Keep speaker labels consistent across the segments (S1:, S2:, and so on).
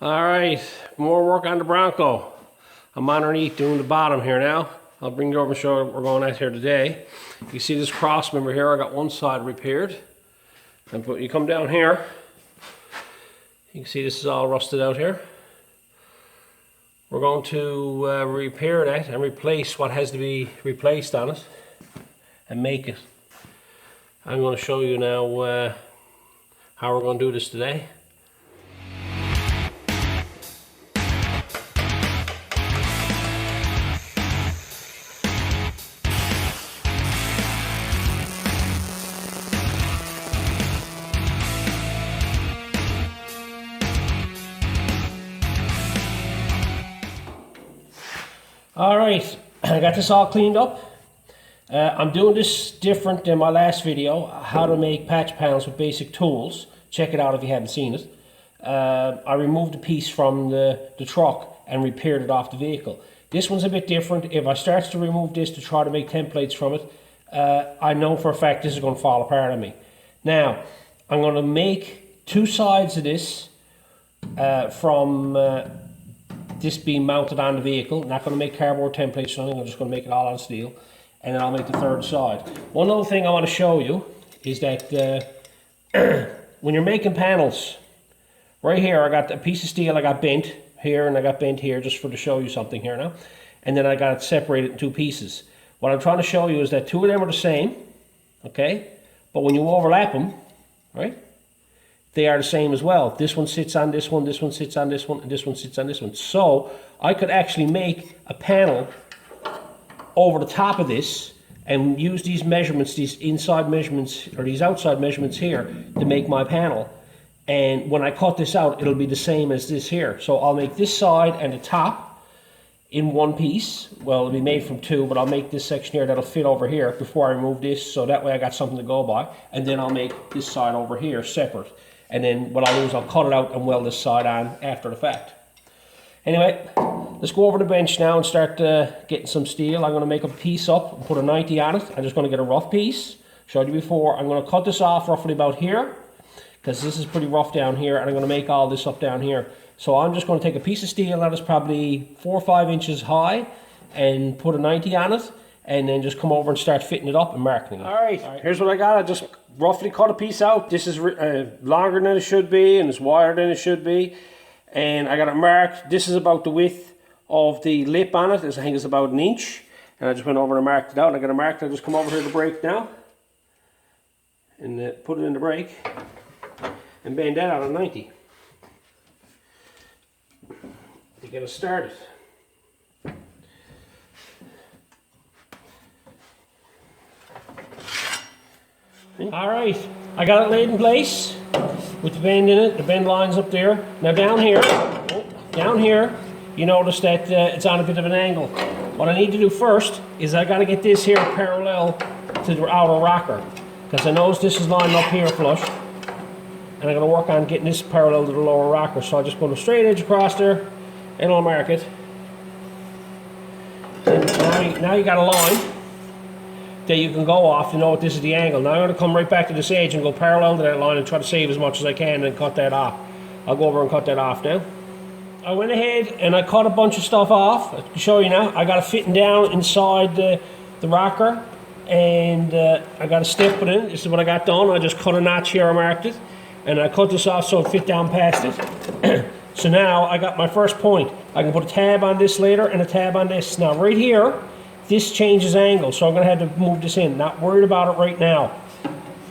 S1: All right, more work on the Bronco. I'm underneath doing the bottom here now. I'll bring you over and show you what we're going at here today. You see this cross member here, I got one side repaired. And you come down here, you can see this is all rusted out here. We're going to repair that and replace what has to be replaced on it and make it. I'm going to show you now how we're going to do this today. Alright, I got this all cleaned up. I'm doing this different than my last video, how to make patch panels with basic tools. Check it out if you haven't seen it. I removed a piece from the truck and repaired it off the vehicle. This one's a bit different. If I start to remove this to try to make templates from it, I know for a fact this is going to fall apart on me. Now, I'm going to make two sides of this from this being mounted on the vehicle. Not going to make cardboard templates or anything, I'm just going to make it all on steel. And then I'll make the third side. One other thing I want to show you is that when you're making panels, right here I got a piece of steel I got bent here and I got bent here just to show you something here now. And then I got it separated in two pieces. What I'm trying to show you is that two of them are the same, okay? But when you overlap them, right? They are the same as well. This one sits on this one sits on this one, and this one sits on this one. So I could actually make a panel over the top of this and use these measurements, these inside measurements or these outside measurements here to make my panel. And when I cut this out, it'll be the same as this here. So I'll make this side and the top in one piece. Well, it'll be made from two, but I'll make this section here that'll fit over here before I remove this, so that way I got something to go by. And then I'll make this side over here separate. And then what I'll do is I'll cut it out and weld this side on after the fact. Anyway, let's go over the bench now and start getting some steel. I'm going to make a piece up and put a 90 on it. I'm just going to get a rough piece. Showed you before. I'm going to cut this off roughly about here, because this is pretty rough down here, and I'm going to make all this up down here. So I'm just going to take a piece of steel that is probably 4 or 5 inches high and put a 90 on it, and then just come over and start fitting it up and marking it. All right, here's what I got. I just roughly cut a piece out. This is longer than it should be, and it's wider than it should be. And I got it marked. This is about the width of the lip on it. I think it's about 1 inch. And I just went over and marked it out. And I got it marked. I just come over here to brake now. And put it in the brake. And bend that out on 90. To get it started. Alright, I got it laid in place with the bend in it. The bend line's up there. Now down here, you notice that it's on a bit of an angle. What I need to do first is I got to get this here parallel to the outer rocker, because I notice this is lined up here flush, and I'm going to work on getting this parallel to the lower rocker. So I just put a straight edge across there and I'll mark it. And now you got a line that you can go off to know that this is the angle. Now I'm going to come right back to this edge and go parallel to that line and try to save as much as I can and cut that off. I'll go over and cut that off now. I went ahead and I cut a bunch of stuff off. I can show you now. I got it fitting down inside the rocker, and I got a step put in. This is what I got done. I just cut a notch here, I marked it, and I cut this off so it fit down past it. So now I got my first point. I can put a tab on this later and a tab on this. Now right here, this changes angle, so I'm going to have to move this in. Not worried about it right now.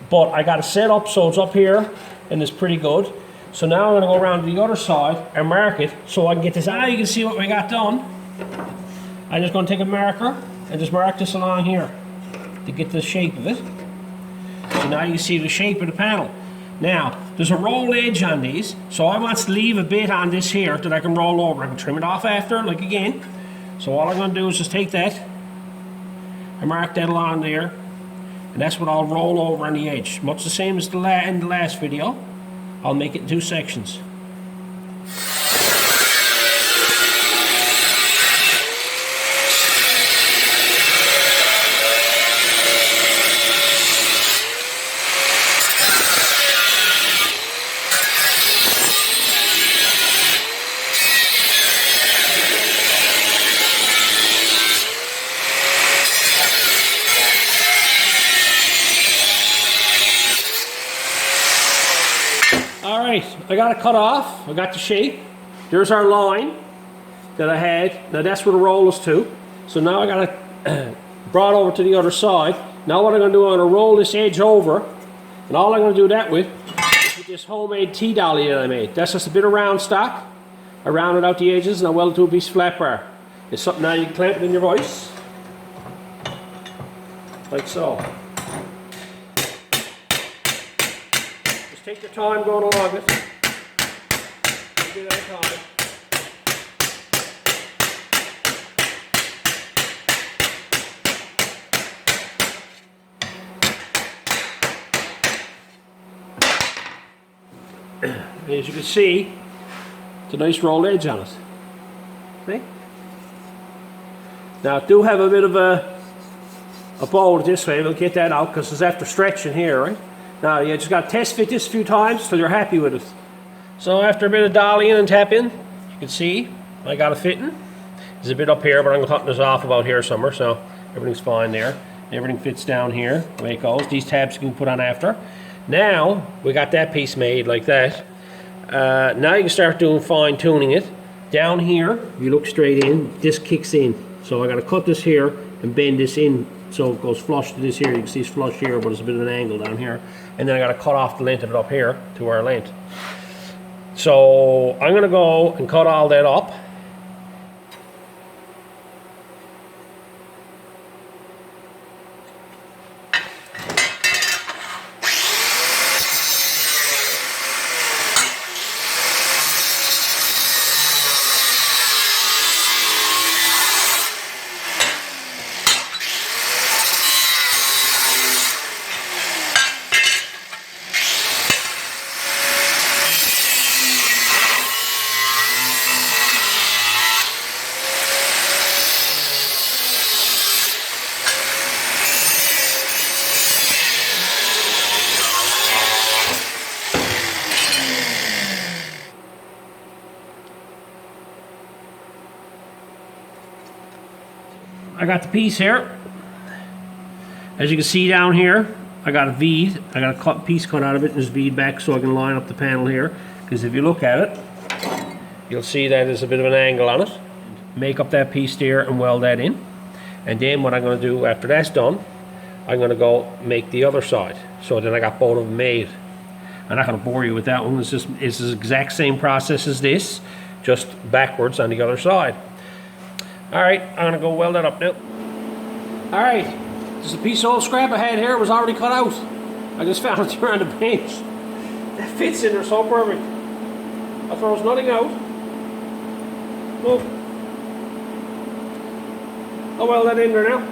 S1: But I got it set up so it's up here, and it's pretty good. So now I'm going to go around to the other side and mark it so I can get this. Now you can see what we got done. I'm just going to take a marker and just mark this along here to get the shape of it. So now you can see the shape of the panel. Now, there's a roll edge on these, so I want to leave a bit on this here that I can roll over. I can trim it off after, like again. So all I'm going to do is just take that and mark that along there, and that's what I'll roll over on the edge. Much the same as in the last video. I'll make it in 2 sections. Alright, I got it cut off. I got the shape. There's our line that I had. Now that's where the roll is to. So now I got it brought over to the other side. Now what I'm going to do, I'm going to roll this edge over. And all I'm going to do that with is with this homemade T-dolly that I made. That's just a bit of round stock. I rounded out the edges and I welded to a piece of flat bar. It's something now you can clamp it in your vise. Like so. Just take your time going along it. A bit at a time. As you can see, it's a nice rolled edge on it. See? Now I do have a bit of a bowl this way. We'll get that out because it's after stretching here, right? Now you just got to test fit this a few times so you're happy with it. So after a bit of dollying and tapping, you can see I got it fitting. There's a bit up here, but I'm cutting this off about here somewhere, so everything's fine there. Everything fits down here the way it goes. These tabs you can put on after. Now we got that piece made like that. Now you can start doing fine tuning it. Down here, if you look straight in, this kicks in. So I got to cut this here and bend this in so it goes flush to this here. You can see it's flush here, but it's a bit of an angle down here. And then I got to cut off the length of it up here to our length. So I'm going to go and cut all that up. I got the piece here. As you can see down here, I got a V. I got a piece cut out of it and just V'd back so I can line up the panel here. Because if you look at it, you'll see that there's a bit of an angle on it. Make up that piece there and weld that in. And then what I'm going to do after that's done, I'm going to go make the other side. So then I got both of them made. I'm not going to bore you with that one. It's the exact same process as this, just backwards on the other side. Alright, I'm going to go weld that up now. Alright, there's a piece of old scrap I had here. It was already cut out. I just found it here on the bench. That fits in there so perfect. I throws nothing out. Look. I'll weld that in there now.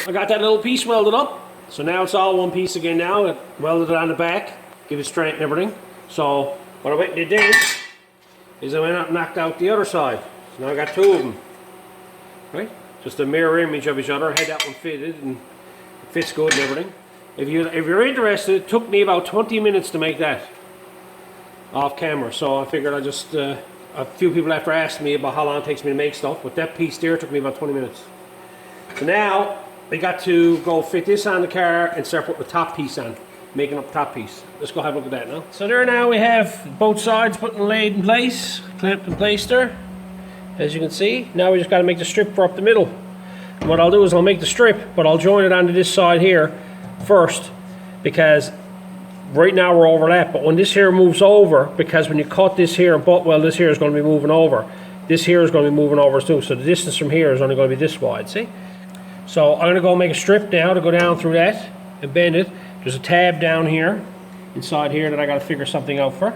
S1: I got that little piece welded up, so now it's all one piece again now. I welded it on the back, give it strength and everything. So what I went and did then is I went out and knocked out the other side. So now I got two of them, right? Just a mirror image of each other. I had that one fitted and it fits good and everything. If you're interested, it took me about 20 minutes to make that off camera. So I figured I just, a few people after asked me about how long it takes me to make stuff, but that piece there took me about 20 minutes. So now we got to go fit this on the car and start putting the top piece on, making up the top piece. Let's go have a look at that now. So there now we have both sides putting laid in place, clamped in place there, as you can see. Now we just got to make the strip for up the middle. And what I'll do is I'll make the strip, but I'll join it onto this side here first, because right now we're overlapped, but when this here moves over, because when you cut this here and butt weld, this here is going to be moving over. This here is going to be moving over too, so the distance from here is only going to be this wide, see? So I'm going to go make a strip now to go down through that and bend it. There's a tab down here, inside here, that I got to figure something out for.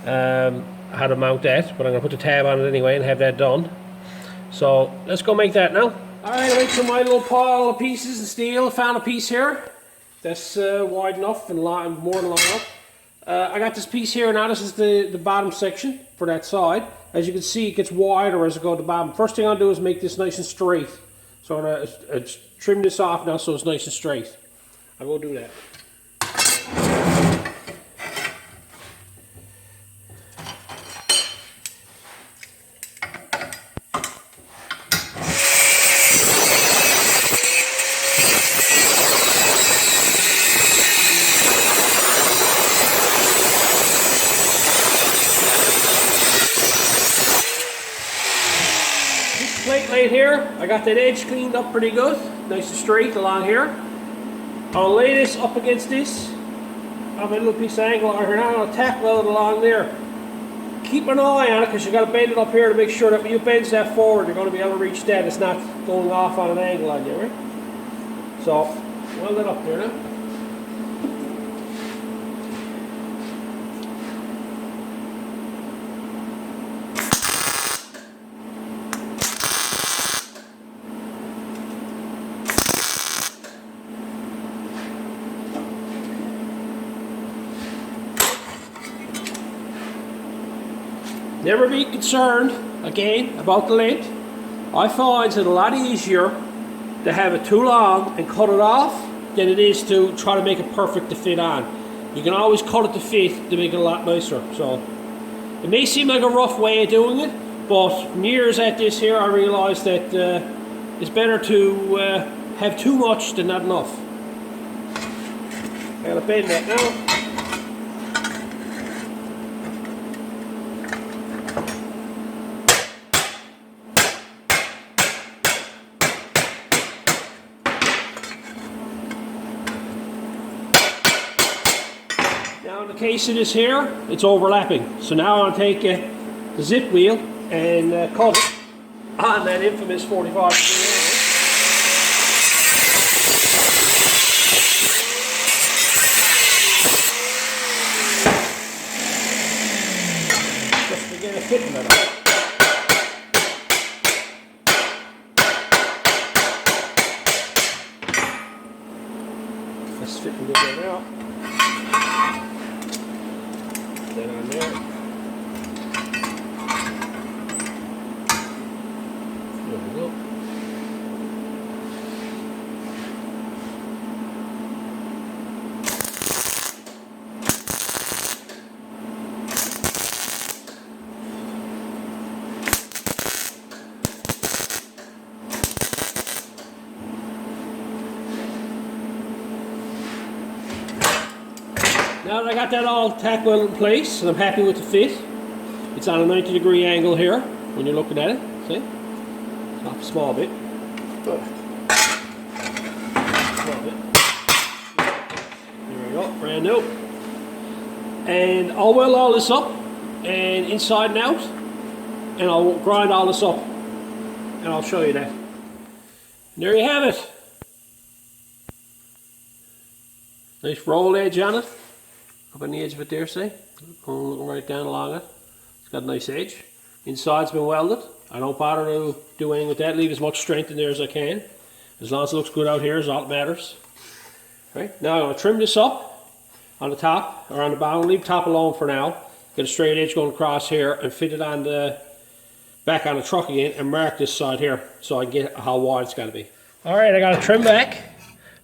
S1: How to mount that, but I'm going to put the tab on it anyway and have that done. So let's go make that now. Alright, I went to my little pile of pieces of steel. I found a piece here that's wide enough and more than long enough. I got this piece here now. This is the bottom section for that side. As you can see, it gets wider as I go to the bottom. First thing I'll do is make this nice and straight. So I'm going to trim this off now so it's nice and straight. I will do that. Plate right here, I got that edge cleaned up pretty good, nice and straight along here. I'll lay this up against this. I have a little piece of angle iron here now, I'll tack weld it along there. Keep an eye on it because you got to bend it up here to make sure that when you bend that forward, you're going to be able to reach that. It's not going off on an angle on you, right? So, weld it up there now. Never be concerned, again, about the length. I find it a lot easier to have it too long and cut it off than it is to try to make it perfect to fit on. You can always cut it to fit to make it a lot nicer. So it may seem like a rough way of doing it, but from years at this here, I realised that it's better to have too much than not enough. I gotta bend that now. Now in the case of this here, it's overlapping. So now I'll take the zip wheel and cut it on that infamous 45 degree angle. Just to get a fitting of it. Let's fit it there now. That on there. There we go. Now that I got that all tack welded in place and I'm happy with the fit, it's on a 90-degree angle here when you're looking at it, see? It's off a small bit. Small bit. There we go, brand new. And I'll weld all this up and inside and out, and I'll grind all this up and I'll show you that. And there you have it. Nice roll edge on it. Up on the edge of it there, see? Looking right down along it. It's got a nice edge. Inside's been welded. I don't bother to do anything with that. Leave as much strength in there as I can. As long as it looks good out here is all that matters. Right, now I'm going to trim this up on the top, or on the bottom. Leave the top alone for now. Get a straight edge going across here and fit it on the back on the truck again and mark this side here so I can get how wide it's got to be. Alright, I got to trim back.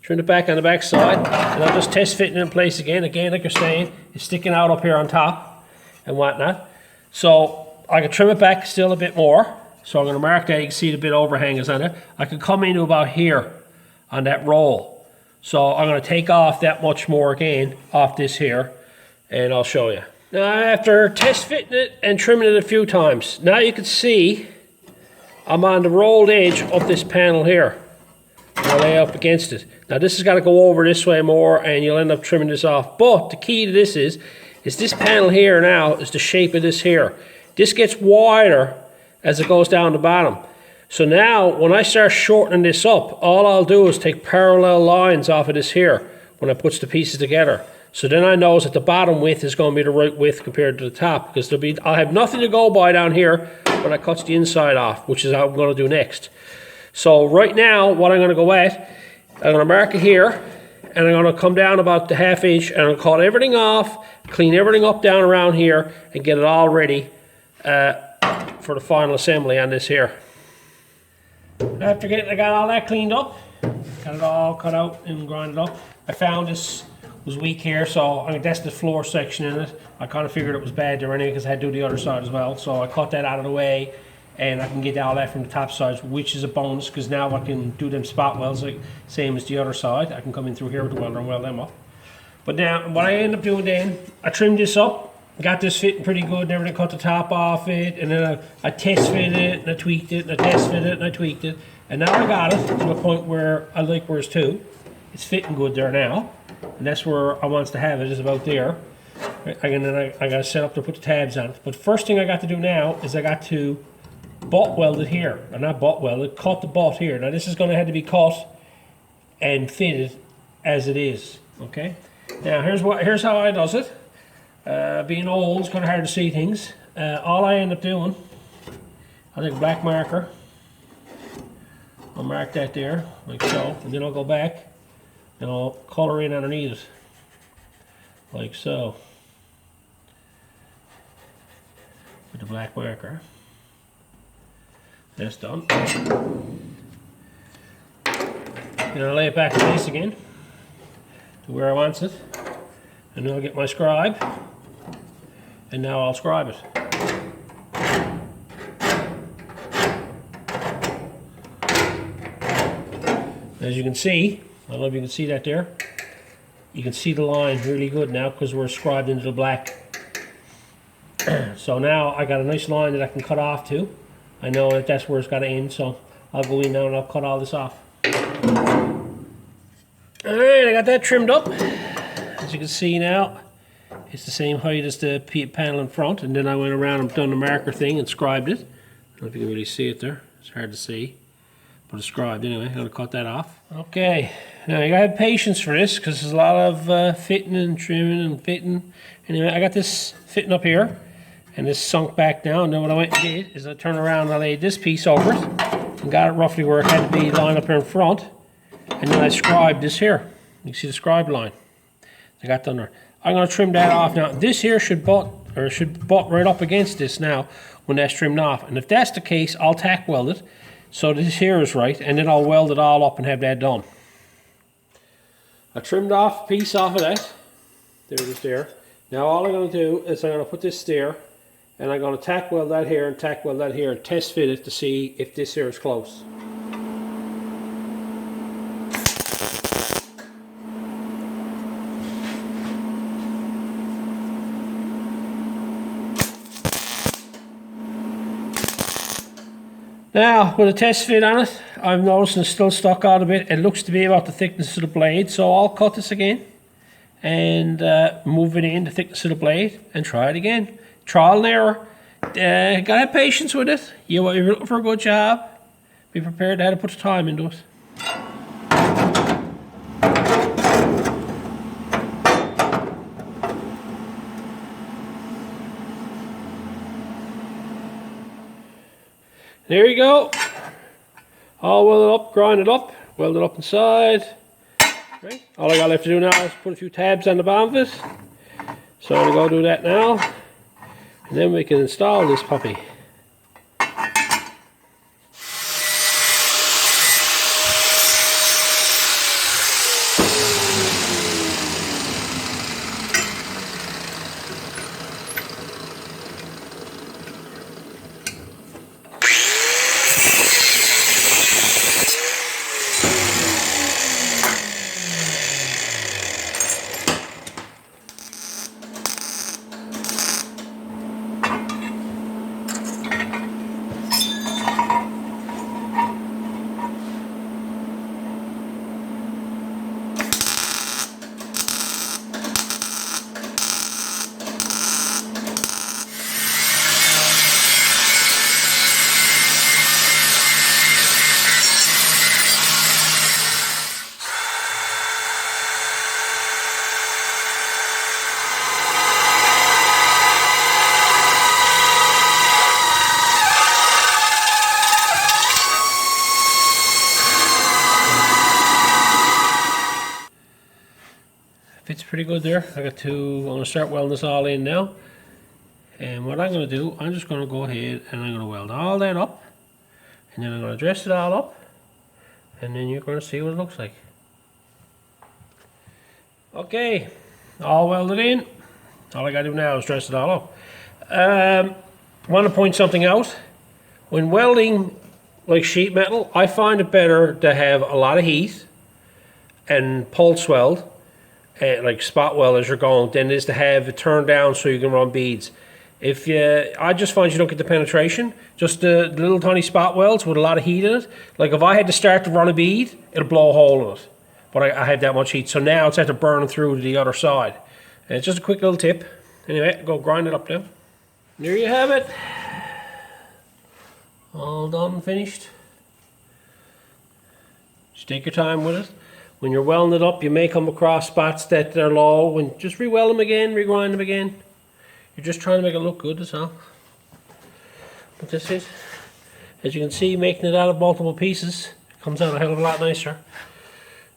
S1: Trim it back on the back side, and I'll just test fitting it in place again. Again, like you're saying, it's sticking out up here on top and whatnot. So I can trim it back still a bit more. So I'm going to mark that. You can see the bit overhang is on it. I can come into about here on that roll. So I'm going to take off that much more again off this here, and I'll show you. Now after test fitting it and trimming it a few times, now you can see I'm on the rolled edge of this panel here. I'll lay up against it. Now this has got to go over this way more and you'll end up trimming this off. But the key to this is this panel here now is the shape of this here. This gets wider as it goes down the bottom. So now when I start shortening this up, all I'll do is take parallel lines off of this here when I put the pieces together. So then I know that the bottom width is going to be the right width compared to the top, because I'll have nothing to go by down here when I cut the inside off, which is what I'm going to do next. So right now, what I'm going to go at, I'm going to mark it here, and I'm going to come down about the ½ inch, and I'll cut everything off clean everything up down around here and get it all ready for the final assembly on this here. After I got all that cleaned up, got it all cut out and grinded up, I found this was weak here, so I mean, that's the floor section in it. I kind of figured it was bad there anyway because I had to do the other side as well, so I cut that out of the way and I can get all that from the top sides, which is a bonus because now I can do them spot welds like same as the other side. I can come in through here with the welder and weld them up. But now what I end up doing then, I trimmed this up, got this fitting pretty good and everything, cut the top off it, and then I test fitted it and I tweaked it, and I test fitted it and I tweaked it, and now I got it to the point where I like where it's to. It's fitting good there now, and that's where I wants to have it, is about there. And then I got to set up to put the tabs on it. But the first thing I got to do now is I got to butt weld it here, or not butt weld it, cut the butt here. Now this is going to have to be cut and fitted as it is. Okay. Now here's how I does it. Being old, it's kind of hard to see things. All I end up doing, I take a black marker. I'll mark that there like so, and then I'll go back and I'll color in underneath it like so with the black marker. That's done. Then I'll lay it back in place again to where I want it, and then I'll get my scribe, and now I'll scribe it. As you can see, I don't know if you can see that there, you can see the line really good now because we're scribed into the black. So now I got a nice line that I can cut off to. I know that that's where it's got to end, so I'll go in now and I'll cut all this off. Alright, I got that trimmed up. As you can see now, it's the same height as the panel in front, and then I went around and done the marker thing and scribed it. I don't know if you can really see it there, it's hard to see, but it's scribed anyway. I'm going to cut that off. Okay, now you got to have patience for this because there's a lot of fitting and trimming and fitting. Anyway, I got this fitting up here, and this sunk back down, and then what I went and did is I turned around and I laid this piece over it and got it roughly where it had to be lined up here in front, and then I scribed this here. You can see the scribe line I got done there. I'm going to trim that off now. This here should butt right up against this now when that's trimmed off, and if that's the case, I'll tack weld it so this here is right, and then I'll weld it all up and have that done. I trimmed off a piece off of that. There it is there. Now all I'm going to do is I'm going to put this there, and I'm going to tack weld that here and tack weld that here and test fit it to see if this here is close. Now, with a test fit on it, I'm noticing it's still stuck out a bit. It looks to be about the thickness of the blade, so I'll cut this again and move it in the thickness of the blade and try it again. Trial and error. Gotta have patience with it. You're looking for a good job. Be prepared to have to put the time into it. There you go. All welded up, grinded up, welded up inside. Right. All I got left to do now is put a few tabs on the bottom of it. So I'm going to go do that now. And then we can install this puppy. pretty good there. I'm going to start welding this all in now. And what I'm going to do, I'm just going to go ahead and I'm going to weld all that up. And then I'm going to dress it all up. And then you're going to see what it looks like. Okay, all welded in. All I got to do now is dress it all up. I want to point something out. When welding like sheet metal, I find it better to have a lot of heat and pulse weld, like spot weld as you're going, than it is to have it turned down so you can run beads. I just find you don't get the penetration. Just the little tiny spot welds with a lot of heat in it. Like if I had to start to run a bead, it'll blow a hole in it. But I have that much heat, so now it's after burning through to the other side. And it's just a quick little tip. Anyway, go grind it up now. There you have it. All done and finished. Just take your time with it. When you're welding it up, you may come across spots that are low, and just re-weld them again, regrind them again. You're just trying to make it look good, that's all. But this is, as you can see, making it out of multiple pieces comes out a hell of a lot nicer.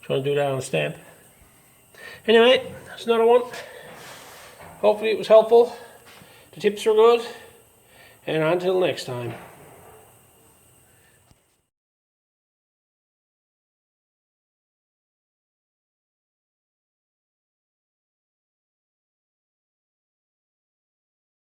S1: Trying to do that on a stamp. Anyway, that's another one. Hopefully it was helpful. The tips are good. And until next time.